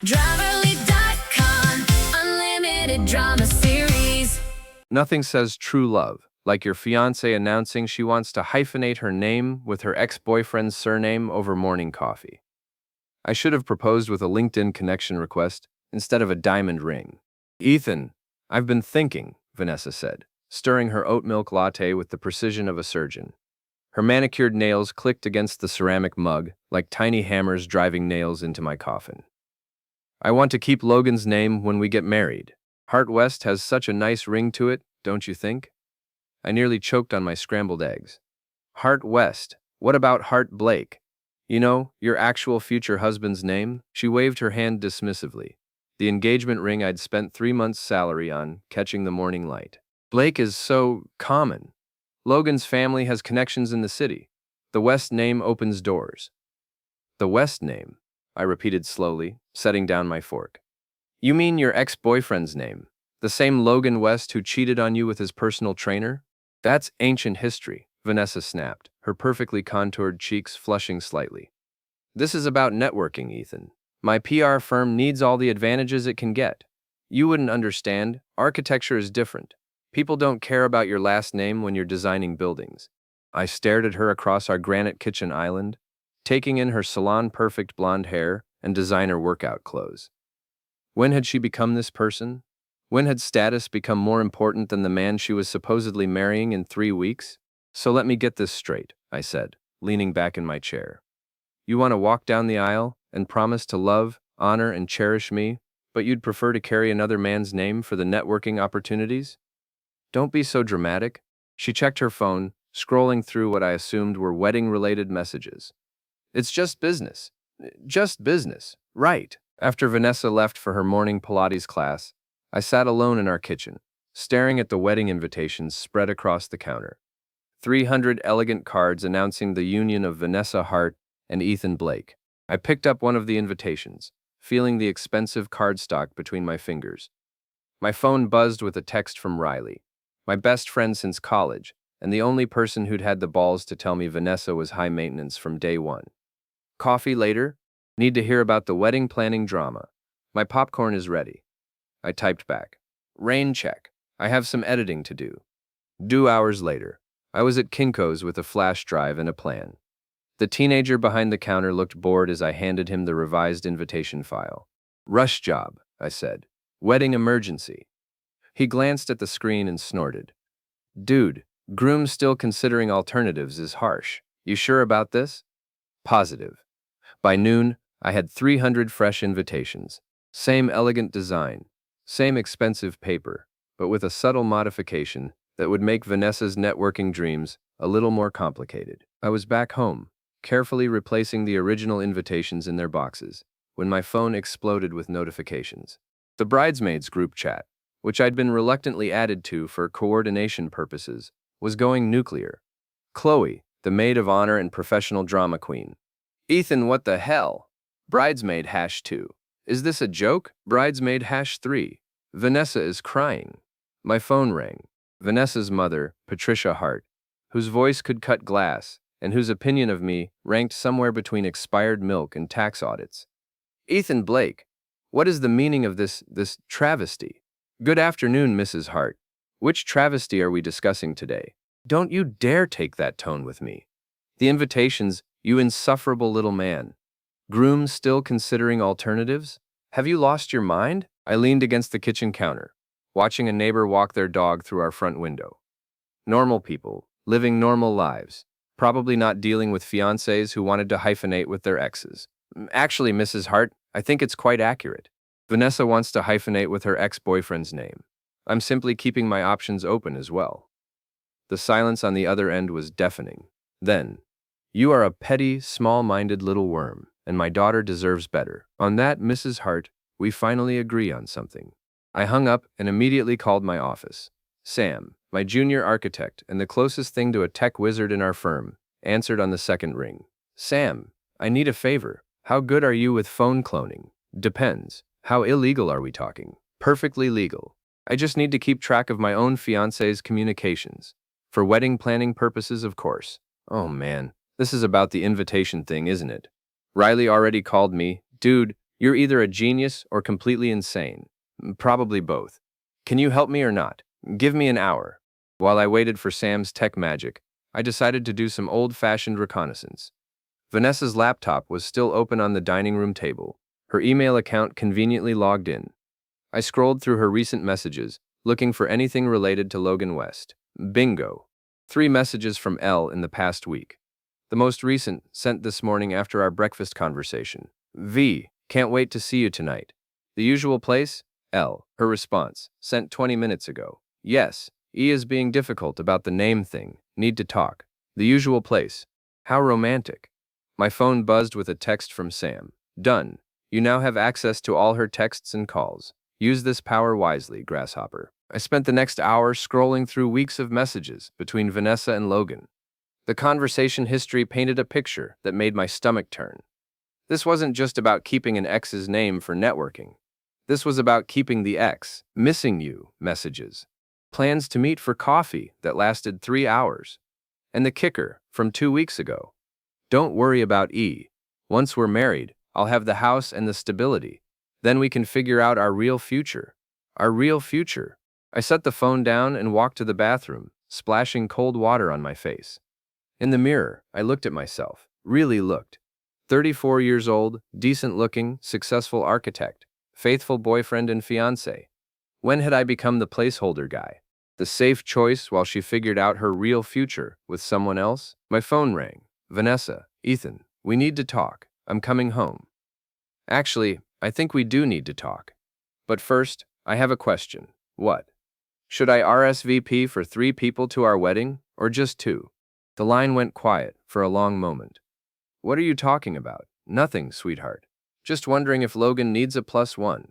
Driverly.com, unlimited drama series. Nothing says true love like your fiancée announcing she wants to hyphenate her name with her ex-boyfriend's surname over morning coffee. I should have proposed with a LinkedIn connection request instead of a diamond ring. Ethan, I've been thinking, Vanessa said, stirring her oat milk latte with the precision of a surgeon. Her manicured nails clicked against the ceramic mug like tiny hammers driving nails into my coffin. I want to keep Logan's name when we get married. Hart West has such a nice ring to it, don't you think? I nearly choked on my scrambled eggs. Hart West. What about Hart Blake? You know, your actual future husband's name? She waved her hand dismissively. The engagement ring I'd spent 3 months' salary on, catching the morning light. Blake is so common. Logan's family has connections in the city. The West name opens doors. The West name, I repeated slowly, setting down my fork. You mean your ex-boyfriend's name? The same Logan West who cheated on you with his personal trainer? That's ancient history, Vanessa snapped, her perfectly contoured cheeks flushing slightly. This is about networking, Ethan. My PR firm needs all the advantages it can get. You wouldn't understand. Architecture is different. People don't care about your last name when you're designing buildings. I stared at her across our granite kitchen island, taking in her salon-perfect blonde hair and designer workout clothes. When had she become this person? When had status become more important than the man she was supposedly marrying in 3 weeks? So let me get this straight, I said, leaning back in my chair. You want to walk down the aisle and promise to love, honor, and cherish me, but you'd prefer to carry another man's name for the networking opportunities? Don't be so dramatic. She checked her phone, scrolling through what I assumed were wedding-related messages. It's just business. Just business. Right. After Vanessa left for her morning Pilates class, I sat alone in our kitchen, staring at the wedding invitations spread across the counter. 300 elegant cards announcing the union of Vanessa Hart and Ethan Blake. I picked up one of the invitations, feeling the expensive cardstock between my fingers. My phone buzzed with a text from Riley, my best friend since college, and the only person who'd had the balls to tell me Vanessa was high maintenance from day one. Coffee later? Need to hear about the wedding planning drama. My popcorn is ready. I typed back. Rain check. I have some editing to do. Due hours later. I was at Kinko's with a flash drive and a plan. The teenager behind the counter looked bored as I handed him the revised invitation file. Rush job, I said. Wedding emergency. He glanced at the screen and snorted. Dude, groom still considering alternatives is harsh. You sure about this? Positive. By noon, I had 300 fresh invitations. Same elegant design. Same expensive paper, but with a subtle modification that would make Vanessa's networking dreams a little more complicated. I was back home, carefully replacing the original invitations in their boxes, when my phone exploded with notifications. The bridesmaids group chat, which I'd been reluctantly added to for coordination purposes, was going nuclear. Chloe, the maid of honor and professional drama queen. Ethan, what the hell? Bridesmaid #2. Is this a joke? Bridesmaid #3. Vanessa is crying. My phone rang. Vanessa's mother, Patricia Hart, whose voice could cut glass and whose opinion of me ranked somewhere between expired milk and tax audits. Ethan Blake, what is the meaning of this travesty? Good afternoon, Mrs. Hart. Which travesty are we discussing today? Don't you dare take that tone with me. The invitations, you insufferable little man. Groom still considering alternatives? Have you lost your mind? I leaned against the kitchen counter, watching a neighbor walk their dog through our front window. Normal people, living normal lives, probably not dealing with fiancés who wanted to hyphenate with their exes. Actually, Mrs. Hart, I think it's quite accurate. Vanessa wants to hyphenate with her ex-boyfriend's name. I'm simply keeping my options open as well. The silence on the other end was deafening. Then, you are a petty, small-minded little worm, and my daughter deserves better. On that, Mrs. Hart, we finally agree on something. I hung up and immediately called my office. Sam, my junior architect and the closest thing to a tech wizard in our firm, answered on the second ring. Sam, I need a favor. How good are you with phone cloning? Depends. How illegal are we talking? Perfectly legal. I just need to keep track of my own fiancé's communications. For wedding planning purposes, of course. Oh man, this is about the invitation thing, isn't it? Riley already called me. Dude, You're either a genius or completely insane. Probably both. Can you help me or not? Give me an hour. While I waited for Sam's tech magic, I decided to do some old-fashioned reconnaissance. Vanessa's laptop was still open on the dining room table, her email account conveniently logged in. I scrolled through her recent messages, looking for anything related to Logan West. Bingo. 3 messages from Elle in the past week. The most recent, sent this morning after our breakfast conversation. V. Can't wait to see you tonight. The usual place? L. Her response, sent 20 minutes ago. Yes. E is being difficult about the name thing. Need to talk. The usual place. How romantic. My phone buzzed with a text from Sam. Done. You now have access to all her texts and calls. Use this power wisely, Grasshopper. I spent the next hour scrolling through weeks of messages between Vanessa and Logan. The conversation history painted a picture that made my stomach turn. This wasn't just about keeping an ex's name for networking. This was about keeping the ex, missing you, messages. Plans to meet for coffee that lasted 3 hours. And the kicker, from 2 weeks ago. Don't worry about E. Once we're married, I'll have the house and the stability. Then we can figure out our real future. Our real future. I set the phone down and walked to the bathroom, splashing cold water on my face. In the mirror, I looked at myself. Really looked. 34 years old, decent-looking, successful architect, faithful boyfriend and fiancé. When had I become the placeholder guy? The safe choice while she figured out her real future with someone else? My phone rang. Vanessa, Ethan, we need to talk. I'm coming home. Actually, I think we do need to talk. But first, I have a question. What? Should I RSVP for 3 people to our wedding, or just 2? The line went quiet for a long moment. What are you talking about? Nothing, sweetheart. Just wondering if Logan needs a +1.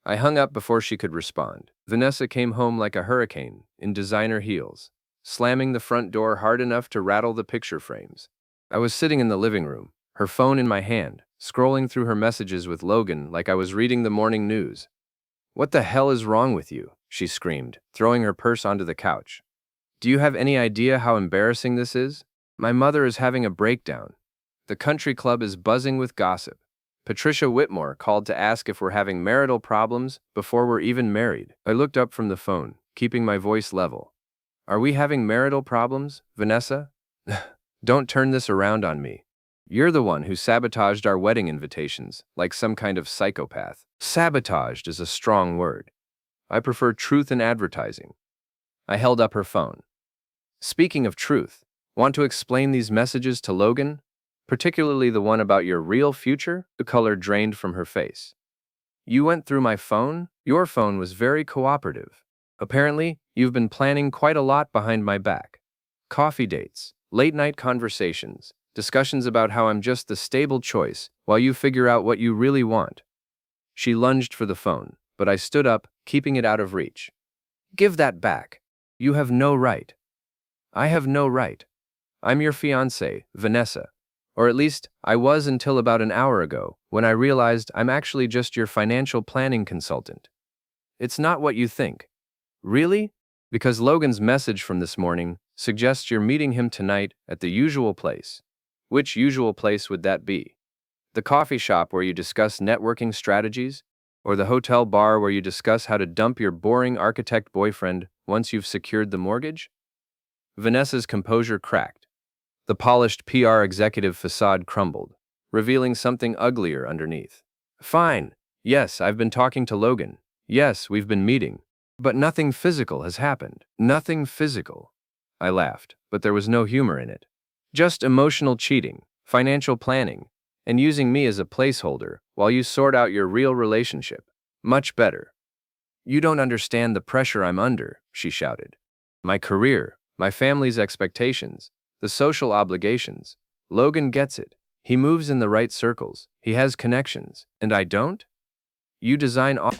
I hung up before she could respond. Vanessa came home like a hurricane, in designer heels, slamming the front door hard enough to rattle the picture frames. I was sitting in the living room, her phone in my hand, scrolling through her messages with Logan like I was reading the morning news. What the hell is wrong with you? She screamed, throwing her purse onto the couch. Do you have any idea how embarrassing this is? My mother is having a breakdown. The country club is buzzing with gossip. Patricia Whitmore called to ask if we're having marital problems before we're even married. I looked up from the phone, keeping my voice level. Are we having marital problems, Vanessa? Don't turn this around on me. You're the one who sabotaged our wedding invitations, like some kind of psychopath. Sabotaged is a strong word. I prefer truth in advertising. I held up her phone. Speaking of truth, want to explain these messages to Logan? Particularly the one about your real future? The color drained from her face. You went through my phone? Your phone was very cooperative. Apparently, you've been planning quite a lot behind my back. Coffee dates, late-night conversations, discussions about how I'm just the stable choice while you figure out what you really want. She lunged for the phone, but I stood up, keeping it out of reach. Give that back. You have no right. I have no right. I'm your fiancée, Vanessa. Or at least, I was until about an hour ago, when I realized I'm actually just your financial planning consultant. It's not what you think. Really? Because Logan's message from this morning suggests you're meeting him tonight at the usual place. Which usual place would that be? The coffee shop where you discuss networking strategies? Or the hotel bar where you discuss how to dump your boring architect boyfriend once you've secured the mortgage? Vanessa's composure cracked. The polished PR executive facade crumbled, revealing something uglier underneath. Fine. Yes, I've been talking to Logan. Yes, we've been meeting. But nothing physical has happened. Nothing physical. I laughed, but there was no humor in it. Just emotional cheating, financial planning, and using me as a placeholder while you sort out your real relationship. Much better. You don't understand the pressure I'm under, she shouted. My career, my family's expectations, the social obligations. Logan gets it. He moves in the right circles. He has connections. And I don't? You design all...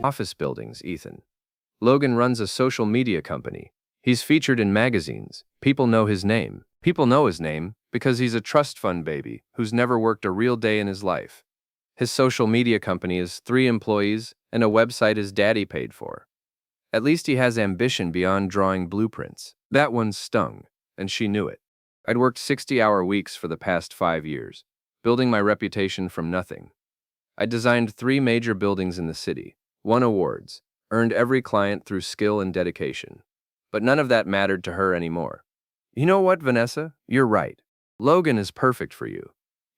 office buildings, Ethan. Logan runs a social media company. He's featured in magazines. People know his name. People know his name because he's a trust fund baby who's never worked a real day in his life. His social media company is 3 employees and a website his daddy paid for. At least he has ambition beyond drawing blueprints. That one stung, and she knew it. I'd worked 60-hour weeks for the past 5 years, building my reputation from nothing. I designed 3 major buildings in the city, won awards, earned every client through skill and dedication. But none of that mattered to her anymore. You know what, Vanessa? You're right. Logan is perfect for you.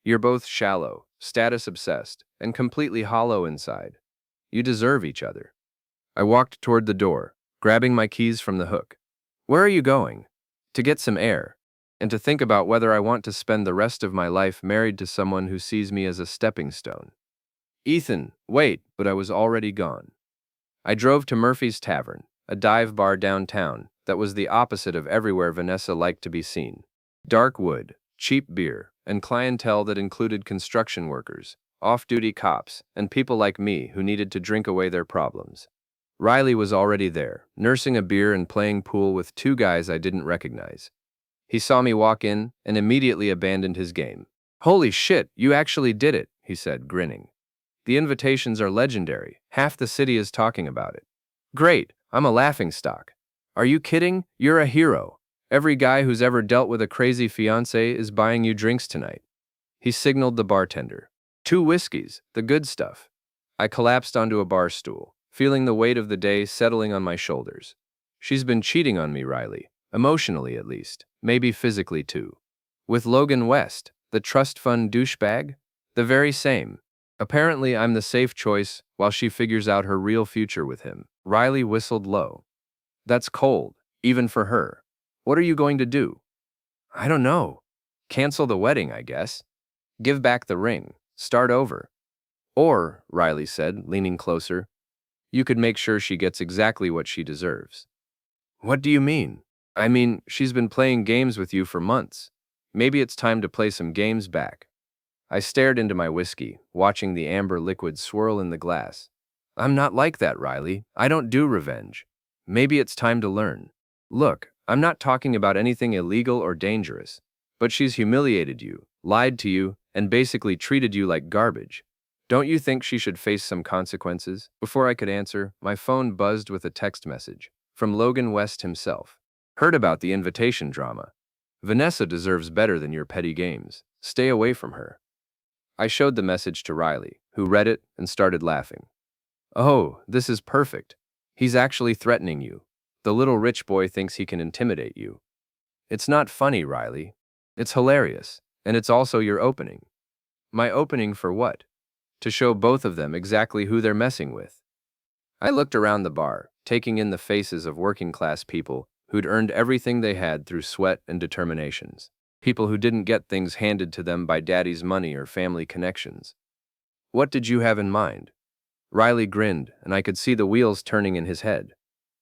You're both shallow, status-obsessed, and completely hollow inside. You deserve each other. I walked toward the door, grabbing my keys from the hook. Where are you going? To get some air, and to think about whether I want to spend the rest of my life married to someone who sees me as a stepping stone. Ethan, wait, but I was already gone. I drove to Murphy's Tavern, a dive bar downtown that was the opposite of everywhere Vanessa liked to be seen. Dark wood, cheap beer, and clientele that included construction workers, off-duty cops, and people like me who needed to drink away their problems. Riley was already there, nursing a beer and playing pool with 2 guys I didn't recognize. He saw me walk in and immediately abandoned his game. Holy shit, you actually did it, he said, grinning. The invitations are legendary. Half the city is talking about it. Great, I'm a laughingstock. Are you kidding? You're a hero. Every guy who's ever dealt with a crazy fiancé is buying you drinks tonight. He signaled the bartender. 2 whiskeys, the good stuff. I collapsed onto a bar stool, feeling the weight of the day settling on my shoulders. She's been cheating on me, Riley. Emotionally, at least. Maybe physically, too. With Logan West, the trust fund douchebag? The very same. Apparently, I'm the safe choice while she figures out her real future with him. Riley whistled low. That's cold, even for her. What are you going to do? I don't know. Cancel the wedding, I guess. Give back the ring. Start over. Or, Riley said, leaning closer, you could make sure she gets exactly what she deserves. What do you mean? I mean, she's been playing games with you for months. Maybe it's time to play some games back. I stared into my whiskey, watching the amber liquid swirl in the glass. I'm not like that, Riley. I don't do revenge. Maybe it's time to learn. Look, I'm not talking about anything illegal or dangerous, but she's humiliated you, lied to you, and basically treated you like garbage. Don't you think she should face some consequences? Before I could answer, my phone buzzed with a text message from Logan West himself. Heard about the invitation drama. Vanessa deserves better than your petty games. Stay away from her. I showed the message to Riley, who read it and started laughing. Oh, this is perfect. He's actually threatening you. The little rich boy thinks he can intimidate you. It's not funny, Riley. It's hilarious, and it's also your opening. My opening for what? To show both of them exactly who they're messing with. I looked around the bar, taking in the faces of working-class people who'd earned everything they had through sweat and determinations. People who didn't get things handed to them by daddy's money or family connections. What did you have in mind? Riley grinned, and I could see the wheels turning in his head.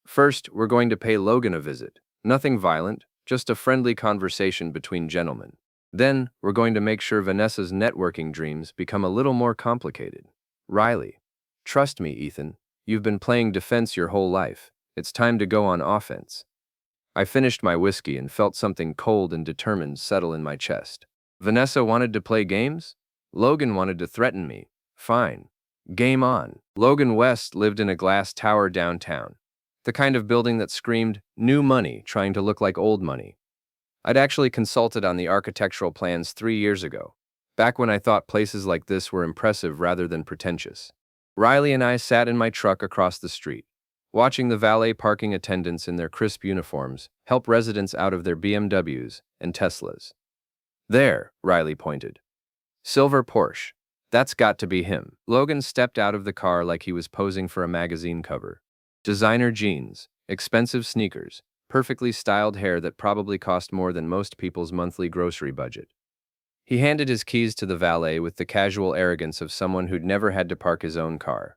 First, we're going to pay Logan a visit. Nothing violent, just a friendly conversation between gentlemen. Then, we're going to make sure Vanessa's networking dreams become a little more complicated. Riley, trust me, Ethan. You've been playing defense your whole life. It's time to go on offense. I finished my whiskey and felt something cold and determined settle in my chest. Vanessa wanted to play games? Logan wanted to threaten me. Fine. Game on. Logan West lived in a glass tower downtown. The kind of building that screamed, new money, trying to look like old money. I'd actually consulted on the architectural plans 3 years ago, back when I thought places like this were impressive rather than pretentious. Riley and I sat in my truck across the street, watching the valet parking attendants in their crisp uniforms help residents out of their BMWs and Teslas. There, Riley pointed. Silver Porsche. That's got to be him. Logan stepped out of the car like he was posing for a magazine cover. Designer jeans, expensive sneakers, perfectly styled hair that probably cost more than most people's monthly grocery budget. He handed his keys to the valet with the casual arrogance of someone who'd never had to park his own car.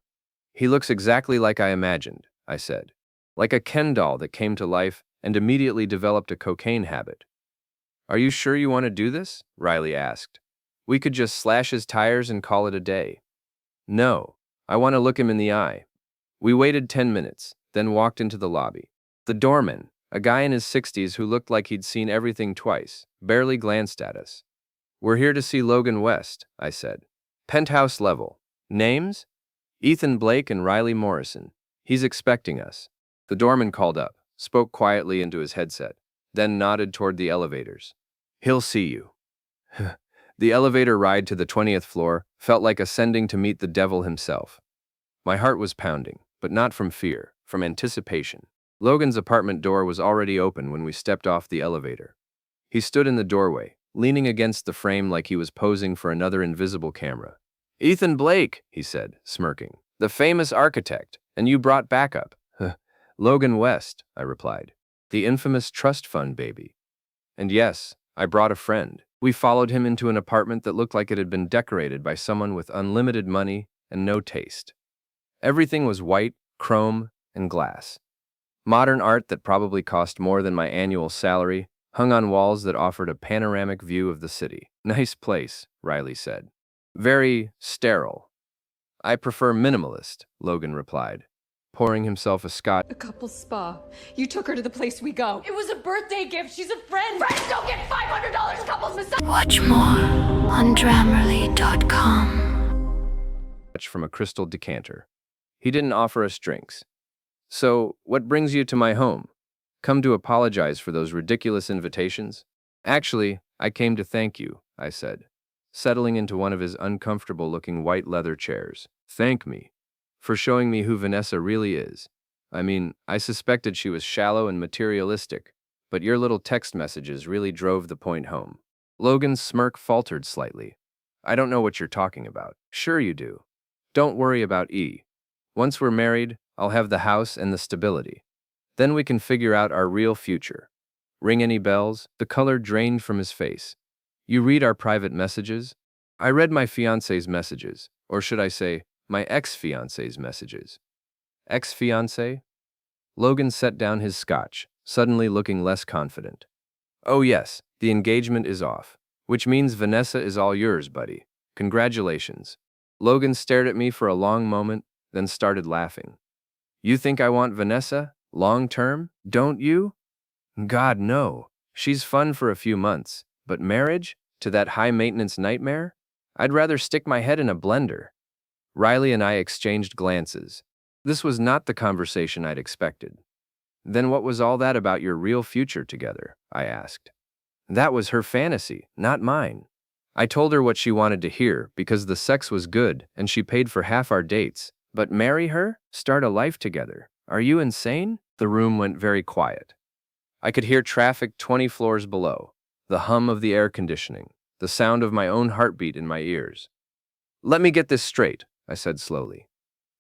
He looks exactly like I imagined, I said. Like a Ken doll that came to life and immediately developed a cocaine habit. Are you sure you want to do this? Riley asked. We could just slash his tires and call it a day. No, I want to look him in the eye. We waited 10 minutes, then walked into the lobby. The doorman, a guy in his 60s who looked like he'd seen everything twice, barely glanced at us. "We're here to see Logan West," I said. "Penthouse level. Names? Ethan Blake and Riley Morrison. He's expecting us." The doorman called up, spoke quietly into his headset, then nodded toward the elevators. "He'll see you." The elevator ride to the 20th floor felt like ascending to meet the devil himself. My heart was pounding, but not from fear, from anticipation. Logan's apartment door was already open when we stepped off the elevator. He stood in the doorway, leaning against the frame like he was posing for another invisible camera. "Ethan Blake," he said, smirking. "The famous architect, and you brought backup." "Logan West," I replied. "The infamous trust fund baby." And yes, I brought a friend. We followed him into an apartment that looked like it had been decorated by someone with unlimited money and no taste. Everything was white, chrome, and glass. Modern art that probably cost more than my annual salary hung on walls that offered a panoramic view of the city. "Nice place," Riley said. "Very sterile." "I prefer minimalist," Logan replied, pouring himself a scotch. A couple's spa. You took her to the place we go. It was a birthday gift. She's a friend. Friends don't get $500 couples massage. Watch more on Grammarly.com. From a crystal decanter. He didn't offer us drinks. "So, what brings you to my home? Come to apologize for those ridiculous invitations?" "Actually, I came to thank you," I said, settling into one of his uncomfortable-looking white leather chairs. "Thank me for showing me who Vanessa really is. I mean, I suspected she was shallow and materialistic, but your little text messages really drove the point home." Logan's smirk faltered slightly. "I don't know what you're talking about." "Sure you do. Don't worry about E. Once we're married, I'll have the house and the stability. Then we can figure out our real future." "Ring any bells?" The color drained from his face. "You read our private messages?" I read my fiancé's messages, or should I say, my ex-fiancé's messages. "Ex-fiancé?" Logan set down his scotch, suddenly looking less confident. "Oh yes, the engagement is off, which means Vanessa is all yours, buddy. Congratulations." Logan stared at me for a long moment, then started laughing. "You think I want Vanessa? Long-term? Don't you?" "God, no. She's fun for a few months, but marriage? To that high-maintenance nightmare? I'd rather stick my head in a blender." Riley and I exchanged glances. This was not the conversation I'd expected. "Then what was all that about your real future together?" I asked. "That was her fantasy, not mine. I told her what she wanted to hear because the sex was good and she paid for half our dates. But marry her? Start a life together? Are you insane?" The room went very quiet. I could hear traffic 20 floors below, the hum of the air conditioning, the sound of my own heartbeat in my ears. "Let me get this straight," I said slowly.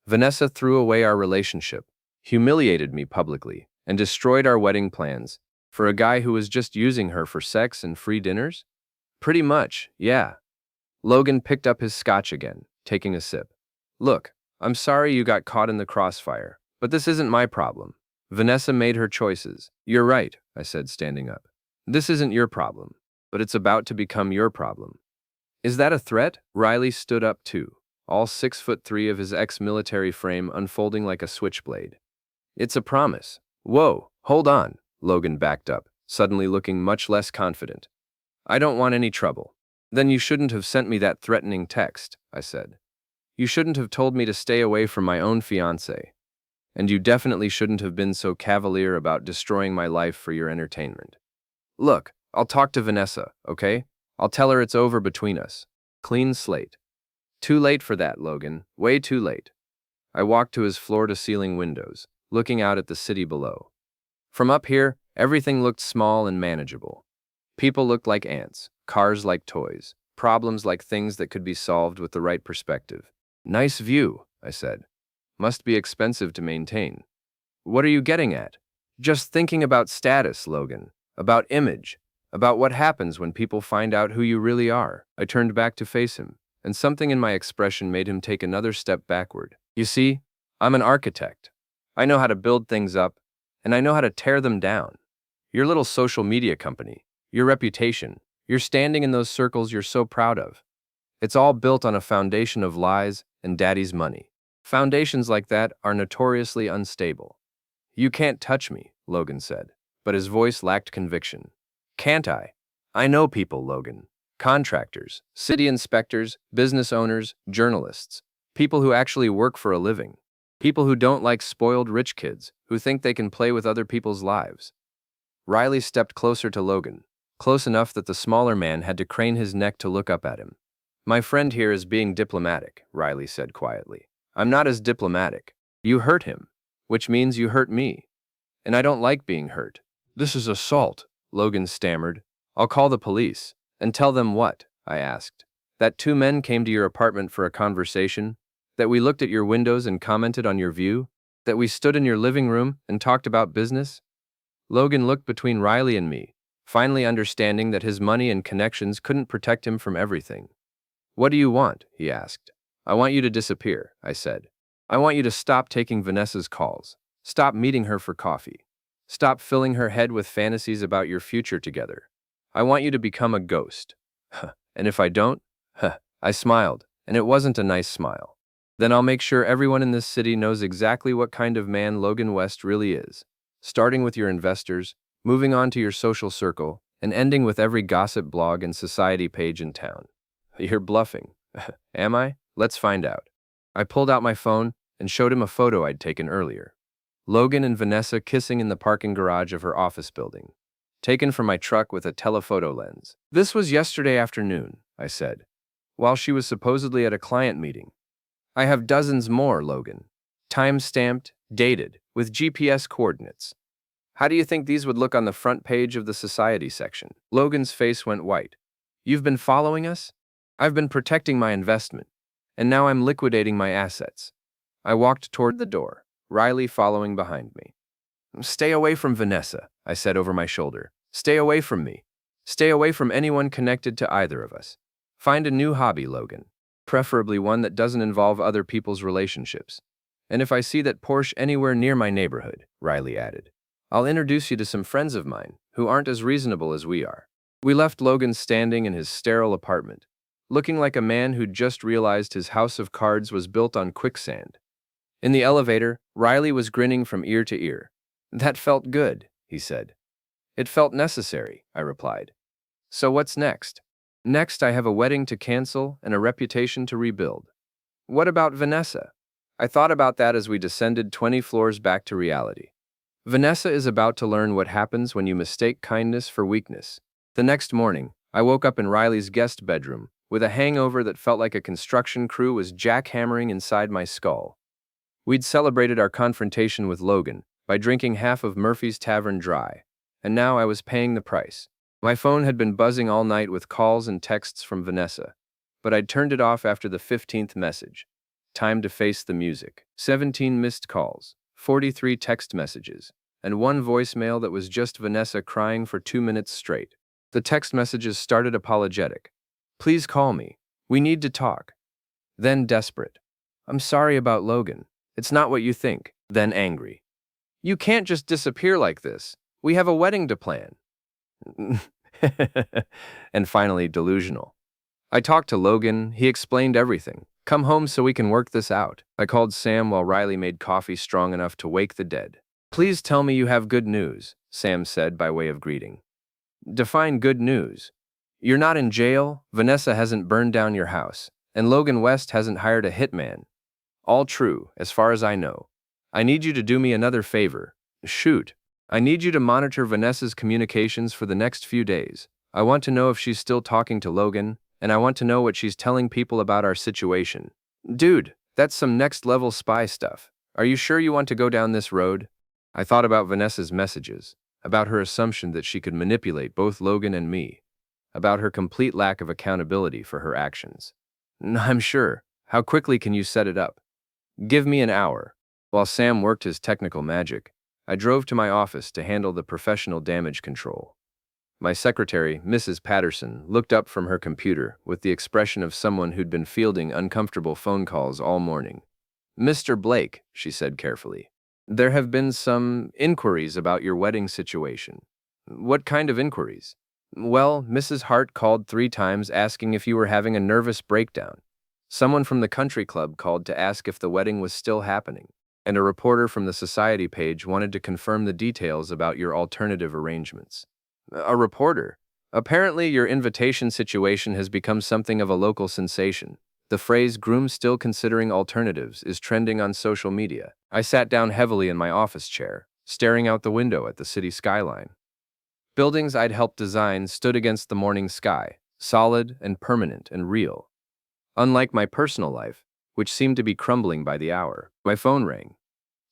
"Vanessa threw away our relationship, humiliated me publicly, and destroyed our wedding plans for a guy who was just using her for sex and free dinners?" "Pretty much, yeah." Logan picked up his scotch again, taking a sip. "Look, I'm sorry you got caught in the crossfire, but this isn't my problem. Vanessa made her choices." "You're right," I said, standing up. "This isn't your problem, but it's about to become your problem." "Is that a threat?" Riley stood up too, all 6'3" of his ex-military frame unfolding like a switchblade. "It's a promise." "Whoa, hold on," Logan backed up, suddenly looking much less confident. "I don't want any trouble." "Then you shouldn't have sent me that threatening text," I said. "You shouldn't have told me to stay away from my own fiancé. And you definitely shouldn't have been so cavalier about destroying my life for your entertainment." "Look, I'll talk to Vanessa, okay? I'll tell her it's over between us. Clean slate." "Too late for that, Logan. Way too late." I walked to his floor-to-ceiling windows, looking out at the city below. From up here, everything looked small and manageable. People looked like ants, cars like toys, problems like things that could be solved with the right perspective. "Nice view," I said. "Must be expensive to maintain." "What are you getting at?" "Just thinking about status, Logan. About image. About what happens when people find out who you really are." I turned back to face him, and something in my expression made him take another step backward. "You see, I'm an architect. I know how to build things up, and I know how to tear them down. Your little social media company, your reputation, your standing in those circles you're so proud of. It's all built on a foundation of lies and daddy's money. Foundations like that are notoriously unstable. You can't touch me, Logan said, but his voice lacked conviction. Can't I? I know people, Logan. Contractors, city inspectors, business owners, journalists. People who actually work for a living. People who don't like spoiled rich kids, who think they can play with other people's lives. Riley stepped closer to Logan, close enough that the smaller man had to crane his neck to look up at him. My friend here is being diplomatic, Riley said quietly. I'm not as diplomatic. You hurt him, which means you hurt me. And I don't like being hurt. This is assault, Logan stammered. I'll call the police. And tell them what? I asked. That two men came to your apartment for a conversation? That we looked at your windows and commented on your view? That we stood in your living room and talked about business? Logan looked between Riley and me, finally understanding that his money and connections couldn't protect him from everything. What do you want? He asked. I want you to disappear, I said. I want you to stop taking Vanessa's calls. Stop meeting her for coffee. Stop filling her head with fantasies about your future together. I want you to become a ghost. And if I don't? I smiled, and it wasn't a nice smile. Then I'll make sure everyone in this city knows exactly what kind of man Logan West really is. Starting with your investors, moving on to your social circle, and ending with every gossip blog and society page in town. You're bluffing. Am I? Let's find out. I pulled out my phone and showed him a photo I'd taken earlier. Logan and Vanessa kissing in the parking garage of her office building. Taken from my truck with a telephoto lens. This was yesterday afternoon, I said, while she was supposedly at a client meeting. I have dozens more, Logan. Time-stamped, dated, with GPS coordinates. How do you think these would look on the front page of the society section? Logan's face went white. You've been following us? I've been protecting my investment, and now I'm liquidating my assets. I walked toward the door, Riley following behind me. Stay away from Vanessa, I said over my shoulder. Stay away from me. Stay away from anyone connected to either of us. Find a new hobby, Logan. Preferably one that doesn't involve other people's relationships. And if I see that Porsche anywhere near my neighborhood, Riley added, I'll introduce you to some friends of mine who aren't as reasonable as we are. We left Logan standing in his sterile apartment, looking like a man who'd just realized his house of cards was built on quicksand. In the elevator, Riley was grinning from ear to ear. That felt good, he said. It felt necessary, I replied. So what's next? Next, I have a wedding to cancel and a reputation to rebuild. What about Vanessa? I thought about that as we descended 20 floors back to reality. Vanessa is about to learn what happens when you mistake kindness for weakness. The next morning, I woke up in Riley's guest bedroom with a hangover that felt like a construction crew was jackhammering inside my skull. We'd celebrated our confrontation with Logan by drinking half of Murphy's Tavern dry, and now I was paying the price. My phone had been buzzing all night with calls and texts from Vanessa, but I'd turned it off after the 15th message. Time to face the music. 17 missed calls, 43 text messages, and one voicemail that was just Vanessa crying for 2 minutes straight. The text messages started apologetic. Please call me. We need to talk. Then desperate. I'm sorry about Logan. It's not what you think. Then angry. You can't just disappear like this. We have a wedding to plan. And finally, delusional. I talked to Logan. He explained everything. Come home so we can work this out. I called Sam while Riley made coffee strong enough to wake the dead. Please tell me you have good news, Sam said by way of greeting. Define good news. You're not in jail, Vanessa hasn't burned down your house, and Logan West hasn't hired a hitman. All true, as far as I know. I need you to do me another favor. Shoot. I need you to monitor Vanessa's communications for the next few days. I want to know if she's still talking to Logan, and I want to know what she's telling people about our situation. Dude, that's some next-level spy stuff. Are you sure you want to go down this road? I thought about Vanessa's messages, about her assumption that she could manipulate both Logan and me, about her complete lack of accountability for her actions. I'm sure. How quickly can you set it up? Give me an hour. While Sam worked his technical magic, I drove to my office to handle the professional damage control. My secretary, Mrs. Patterson, looked up from her computer with the expression of someone who'd been fielding uncomfortable phone calls all morning. Mr. Blake, she said carefully, there have been some inquiries about your wedding situation. What kind of inquiries? Well, Mrs. Hart called 3 times asking if you were having a nervous breakdown. Someone from the country club called to ask if the wedding was still happening, and a reporter from the society page wanted to confirm the details about your alternative arrangements. A reporter? Apparently, your invitation situation has become something of a local sensation. The phrase "groom still considering alternatives" is trending on social media. I sat down heavily in my office chair, staring out the window at the city skyline. Buildings I'd helped design stood against the morning sky, solid and permanent and real. Unlike my personal life, which seemed to be crumbling by the hour. My phone rang.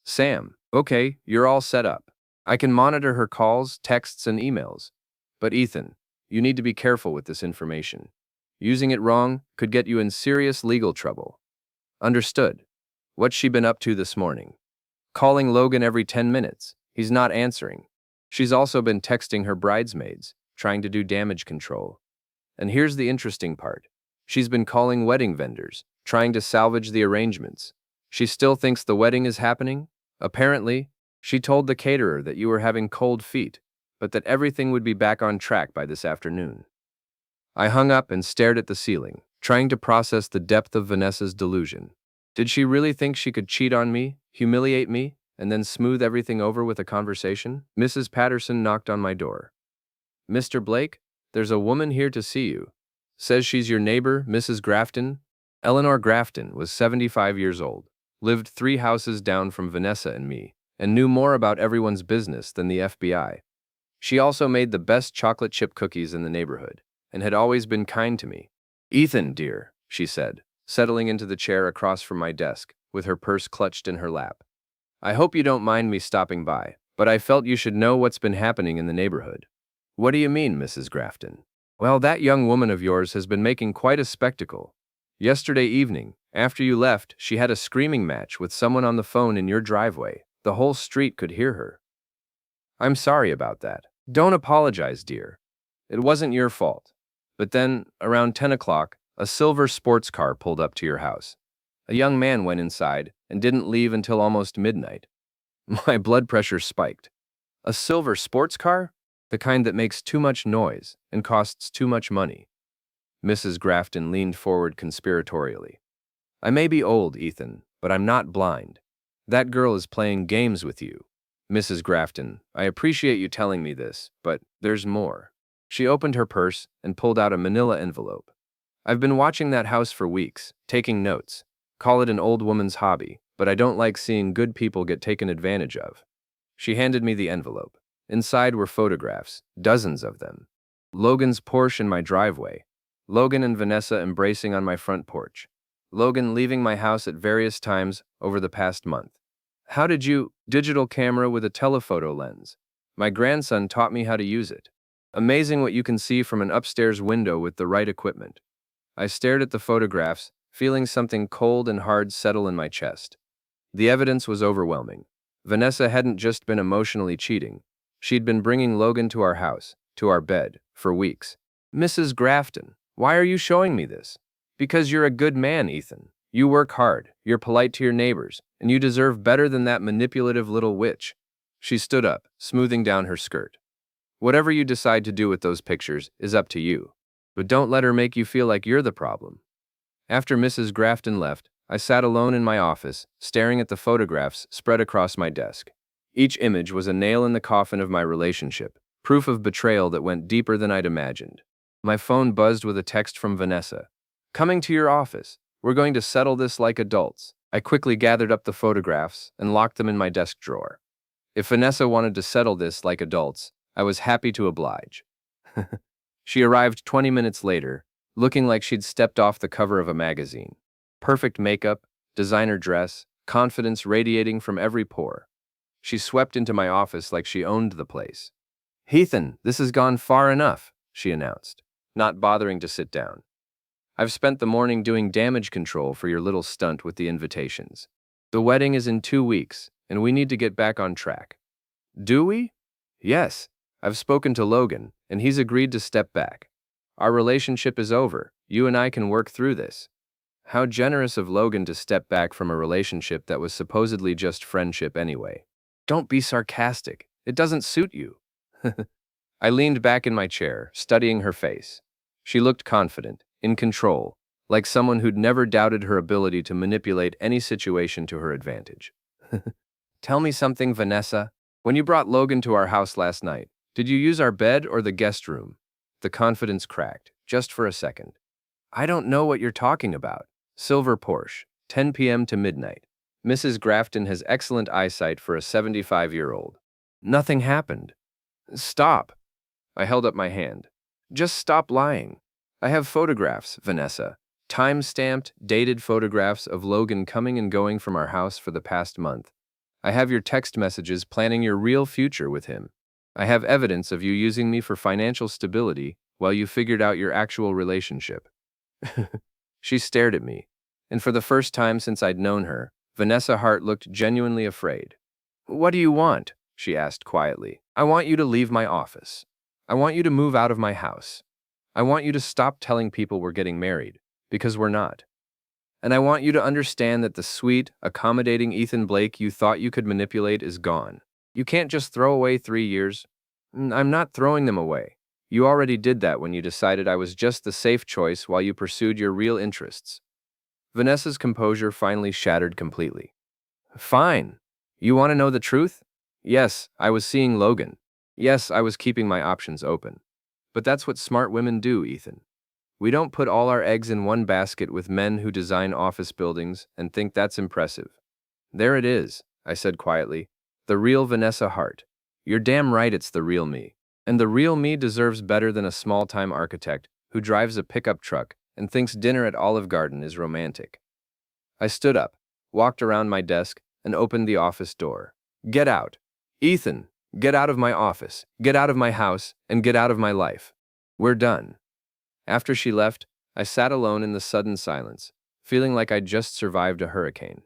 Sam, okay, you're all set up. I can monitor her calls, texts, and emails. But Ethan, you need to be careful with this information. Using it wrong could get you in serious legal trouble. Understood. What's she been up to this morning? Calling Logan every 10 minutes. He's not answering. She's also been texting her bridesmaids, trying to do damage control. And here's the interesting part. She's been calling wedding vendors, trying to salvage the arrangements. She still thinks the wedding is happening? Apparently, she told the caterer that you were having cold feet, but that everything would be back on track by this afternoon. I hung up and stared at the ceiling, trying to process the depth of Vanessa's delusion. Did she really think she could cheat on me, humiliate me, and then smooth everything over with a conversation? Mrs. Patterson knocked on my door. Mr. Blake, there's a woman here to see you. Says she's your neighbor, Mrs. Grafton. Eleanor Grafton was 75 years old, lived 3 houses down from Vanessa and me, and knew more about everyone's business than the FBI. She also made the best chocolate chip cookies in the neighborhood, and had always been kind to me. Ethan, dear, she said, settling into the chair across from my desk, with her purse clutched in her lap. I hope you don't mind me stopping by, but I felt you should know what's been happening in the neighborhood. What do you mean, Mrs. Grafton? Well, that young woman of yours has been making quite a spectacle. Yesterday evening, after you left, she had a screaming match with someone on the phone in your driveway. The whole street could hear her. I'm sorry about that. Don't apologize, dear. It wasn't your fault. But then, around 10 o'clock, a silver sports car pulled up to your house. A young man went inside and didn't leave until almost midnight. My blood pressure spiked. A silver sports car? The kind that makes too much noise and costs too much money. Mrs. Grafton leaned forward conspiratorially. I may be old, Ethan, but I'm not blind. That girl is playing games with you. Mrs. Grafton, I appreciate you telling me this, but there's more. She opened her purse and pulled out a manila envelope. I've been watching that house for weeks, taking notes. Call it an old woman's hobby, but I don't like seeing good people get taken advantage of. She handed me the envelope. Inside were photographs, dozens of them. Logan's Porsche in my driveway. Logan and Vanessa embracing on my front porch. Logan leaving my house at various times over the past month. How did you? Digital camera with a telephoto lens. My grandson taught me how to use it. Amazing what you can see from an upstairs window with the right equipment. I stared at the photographs, feeling something cold and hard settle in my chest. The evidence was overwhelming. Vanessa hadn't just been emotionally cheating. She'd been bringing Logan to our house, to our bed, for weeks. Mrs. Grafton, why are you showing me this? Because you're a good man, Ethan. You work hard, you're polite to your neighbors, and you deserve better than that manipulative little witch. She stood up, smoothing down her skirt. Whatever you decide to do with those pictures is up to you. But don't let her make you feel like you're the problem. After Mrs. Grafton left, I sat alone in my office, staring at the photographs spread across my desk. Each image was a nail in the coffin of my relationship, proof of betrayal that went deeper than I'd imagined. My phone buzzed with a text from Vanessa. Coming to your office. We're going to settle this like adults. I quickly gathered up the photographs and locked them in my desk drawer. If Vanessa wanted to settle this like adults, I was happy to oblige. She arrived 20 minutes later, looking like she'd stepped off the cover of a magazine. Perfect makeup, designer dress, confidence radiating from every pore. She swept into my office like she owned the place. Ethan, this has gone far enough, she announced, not bothering to sit down. I've spent the morning doing damage control for your little stunt with the invitations. The wedding is in 2 weeks, and we need to get back on track. Do we? Yes. I've spoken to Logan, and he's agreed to step back. Our relationship is over. You and I can work through this. How generous of Logan to step back from a relationship that was supposedly just friendship anyway. Don't be sarcastic. It doesn't suit you. I leaned back in my chair, studying her face. She looked confident, in control, like someone who'd never doubted her ability to manipulate any situation to her advantage. Tell me something, Vanessa. When you brought Logan to our house last night, did you use our bed or the guest room? The confidence cracked, just for a second. I don't know what you're talking about. Silver Porsche, 10 p.m. to midnight. Mrs. Grafton has excellent eyesight for a 75-year-old. Nothing happened. Stop. I held up my hand. Just stop lying. I have photographs, Vanessa. Time-stamped, dated photographs of Logan coming and going from our house for the past month. I have your text messages planning your real future with him. I have evidence of you using me for financial stability while you figured out your actual relationship. She stared at me, and for the first time since I'd known her, Vanessa Hart looked genuinely afraid. What do you want? She asked quietly. I want you to leave my office. I want you to move out of my house. I want you to stop telling people we're getting married, because we're not. And I want you to understand that the sweet, accommodating Ethan Blake you thought you could manipulate is gone. You can't just throw away 3 years. I'm not throwing them away. You already did that when you decided I was just the safe choice while you pursued your real interests. Vanessa's composure finally shattered completely. Fine. You want to know the truth? Yes, I was seeing Logan. Yes, I was keeping my options open. But that's what smart women do, Ethan. We don't put all our eggs in one basket with men who design office buildings and think that's impressive. There it is, I said quietly. The real Vanessa Hart. You're damn right it's the real me. And the real me deserves better than a small-time architect who drives a pickup truck and thinks dinner at Olive Garden is romantic. I stood up, walked around my desk, and opened the office door. Get out. Ethan, get out of my office, get out of my house, and get out of my life. We're done. After she left, I sat alone in the sudden silence, feeling like I'd just survived a hurricane.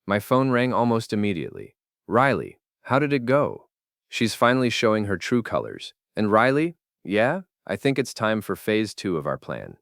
My phone rang almost immediately. Riley, how did it go? She's finally showing her true colors. And Riley, yeah, I think it's time for phase 2 of our plan.